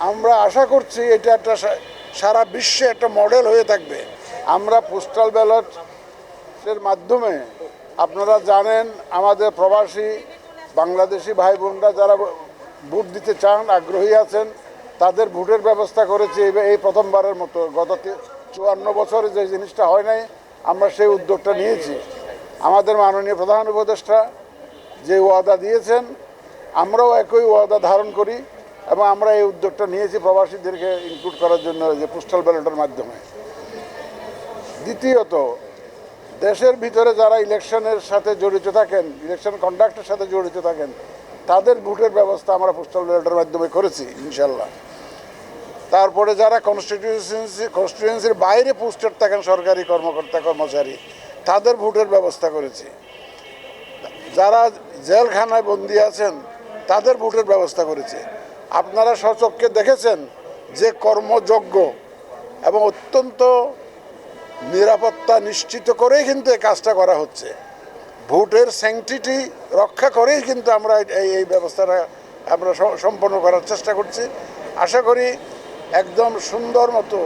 আমরা আশা করছি এটা একটা সারা বিশ্বে একটা মডেল হয়ে থাকবে। আমরা পোস্টাল ব্যালটের মাধ্যমে, আপনারা জানেন আমাদের প্রবাসী বাংলাদেশি ভাই বোনরা যারা ভোট দিতে চান, আগ্রহী আছেন, তাদের ভোটের ব্যবস্থা করেছি এই প্রথমবারের মতো। গত 54 বছরে যে জিনিসটা হয় নাই, আমরা সেই উদ্যোগটা নিয়েছি। আমাদের মাননীয় প্রধান উপদেষ্টা যে ওয়াদা দিয়েছেন, আমরাও একই ওয়াদা ধারণ করি এবং আমরা এই উদ্যোগটা নিয়েছি প্রবাসীদেরকে ইনক্লুড করার জন্য, যে পোস্টাল ব্যালটের মাধ্যমে। দ্বিতীয়ত, দেশের ভিতরে যারা ইলেকশনের সাথে জড়িত থাকেন, ইলেকশন কন্ডাক্টের সাথে জড়িত থাকেন, তাদের ভোটের ব্যবস্থা আমরা পোস্টাল ব্যালটের মাধ্যমে করেছি ইনশাল্লাহ। তারপরে যারা কনস্টিটিউয়েন্সির বাইরে পোস্টেড থাকেন, সরকারি কর্মকর্তা কর্মচারী, তাদের ভোটের ব্যবস্থা করেছি। যারা জেলখানায় বন্দী আছেন, তাদের ভোটের ব্যবস্থা করেছে। আপনারা স্বচক্ষে দেখেছেন যে কর্মযোগ্য এবং অত্যন্ত নিরাপত্তা নিশ্চিত করেই কিন্তু এই কাজটা করা হচ্ছে। ভোটের স্যাংটিটি রক্ষা করেই কিন্তু আমরা এই ব্যবস্থাটা আমরা সম্পন্ন করার চেষ্টা করছি। আশা করি একদম সুন্দর মতো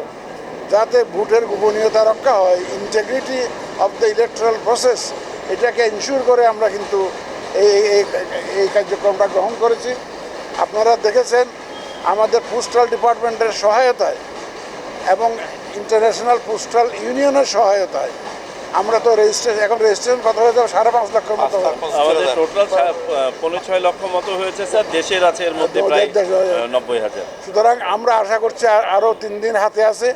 যাতে ভোটের গোপনীয়তা রক্ষা হয়, integrity of the electoral process, এটাকে ইনশিওর করে আমরা কিন্তু এই কার্যক্রমটা গ্রহণ করেছি। আপনারা দেখেছেন আমাদের পোস্টাল ডিপার্টমেন্টের সহায়তায় এবং ইন্টারন্যাশনাল পোস্টাল ইউনিয়নের সহায়তায় আমরা তো এখন রেজিস্ট্রেশন কত হয়ে যাবে, 5.5 লক্ষের মতো। আমাদের টোটাল 5.6 লক্ষ মতো হয়েছে স্যার, দেশের আছে এর মধ্যে প্রায় 90,000। সুতরাং আমরা আশা করছি আরও 3 দিন হাতে আছে।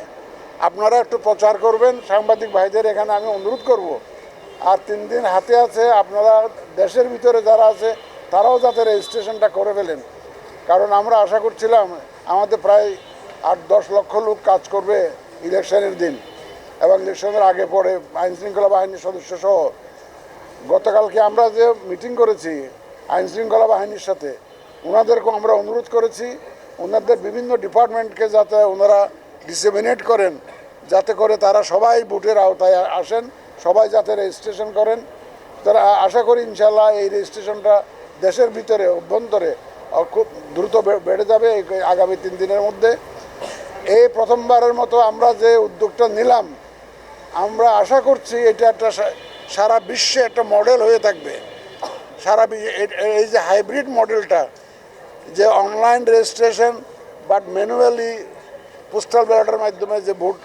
আপনারা একটু প্রচার করবেন, সাংবাদিক ভাইদের এখানে আমি অনুরোধ করব। আর 3 দিন হাতে আছে, আপনারা দেশের ভিতরে যারা আছে তারাও যাতে রেজিস্ট্রেশনটা করে ফেলেন। কারণ আমরা আশা করছিলাম আমাদের প্রায় 8-10 লক্ষ লোক কাজ করবে ইলেকশনের দিন এবং ইলেকশনের আগে পরে, আইনশৃঙ্খলা বাহিনীর সদস্য সহ। গতকালকে আমরা যে মিটিং করেছি আইনশৃঙ্খলা বাহিনীর সাথে, ওনাদেরকেও আমরা অনুরোধ করেছি ওনাদের বিভিন্ন ডিপার্টমেন্টকে যাতে ওনারা ডিসেমিনেট করেন, যাতে করে তারা সবাই ভোটের আওতায় আসেন, সবাই যাতে রেজিস্ট্রেশন করেন। তারা আশা করি ইনশাল্লাহ এই রেজিস্ট্রেশনটা দেশের ভিতরে অভ্যন্তরে খুব দ্রুত বেড়ে যাবে আগামী 3 দিনের মধ্যে। এই প্রথমবারের মতো আমরা যে উদ্যোগটা নিলাম, আমরা আশা করছি এটা একটা সারা বিশ্বে একটা মডেল হয়ে থাকবে। এই যে হাইব্রিড মডেলটা, যে online registration but manually postal ব্যালটের মাধ্যমে যে ভোট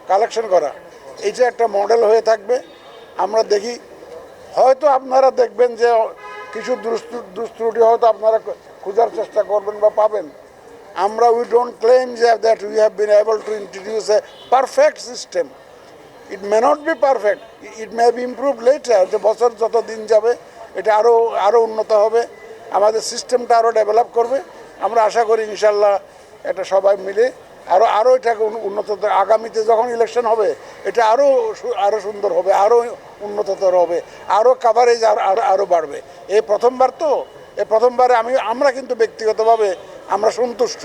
কালেকশন করা, এইটা একটা মডেল হয়ে থাকবে। আমরা দেখি, হয়তো আপনারা দেখবেন যে কিছু দুষ্ত্রুটি হয়তো আপনারা খোঁজার চেষ্টা করবেন বা পাবেন। আমরা we don't claim that we have been able to introduce A perfect system. It may not be perfect, it may be improve letter. যে বছর যত দিন যাবে এটা আরও উন্নত হবে, আমাদের সিস্টেমটা আরও ডেভেলপ করবে। আমরা আশা করি ইনশাল্লাহ এটা সবাই মিলে আরও এটাকে উন্নত, আগামীতে যখন ইলেকশন হবে এটা আরও সুন্দর হবে, আরও উন্নততর হবে, আরও কাভারেজ আরও বাড়বে। এই প্রথমবার তো, এই প্রথমবারে আমরা কিন্তু ব্যক্তিগতভাবে আমরা সন্তুষ্ট।